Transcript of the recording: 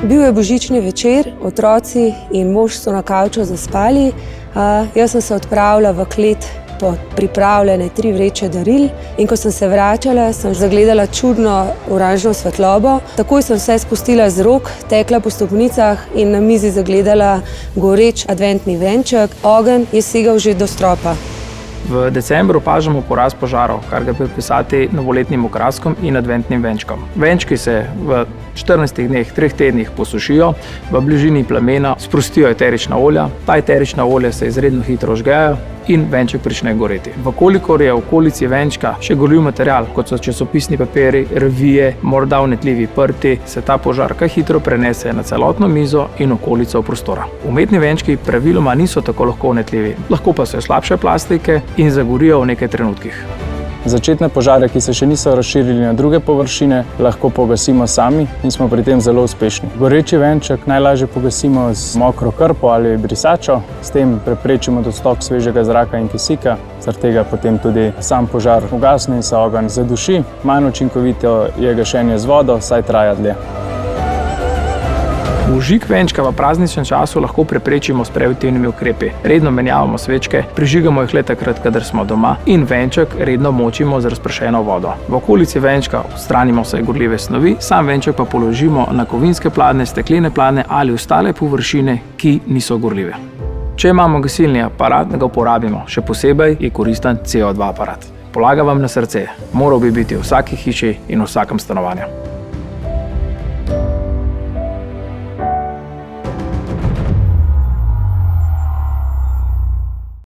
Bil je božični večer, otroci in mož so na kavču zaspali. Jaz sem se odpravila v klet po pripravljene 3 vreče daril in ko sem se vračala, sem zagledala čudno oranžno svetlobo. Takoj sem vse spustila z rok, tekla po stopnicah in na mizi zagledala goreč adventni venček. Ogenj je segal že do stropa. V decembru opažamo porast požarov, kar ga pripisati novoletnim okraskom in adventnim venčkom. Venčki se v 14 dneh, 3 tednih posušijo, v bližini plamena sprostijo eterična olja, ta eterična olja se izredno hitro žgejo in venček prične goreti. Vkolikor je v okolici venčka še gorljiv material, kot so časopisni papiri, revije, morda vnetljivi prti, se ta požar kaj hitro prenese na celotno mizo in okolico prostora. Umetni venčki praviloma niso tako lahko vnetljivi, lahko pa so slabše plastike in zagorijo v nekaj trenutkih. Začetne požare, ki se še niso razširili na druge površine, lahko pogasimo sami in smo pri tem zelo uspešni. Goreči venček najlažje pogasimo z mokro krpo ali brisačo, s tem preprečimo dostop svežega zraka in kisika, zaradi tega potem tudi sam požar ugasne in se ogenj zaduši. Manj učinkovito je gašenje z vodo, saj traja dlje. Vžig venčka v prazničnem času lahko preprečimo s preventivnimi ukrepi. Redno menjavamo svečke, prižigamo jih le takrat, kadar smo doma in venček redno močimo z razpršeno vodo. V okolici venčka odstranimo vse gorljive snovi, sam venček pa položimo na kovinske pladnje, steklene pladnje ali ostale površine, ki niso gorljive. Če imamo gasilni aparat, ga uporabimo, še posebej je koristen CO2 aparat. Polagam vam na srce, moral bi biti v vsaki hiši in v vsakem stanovanju.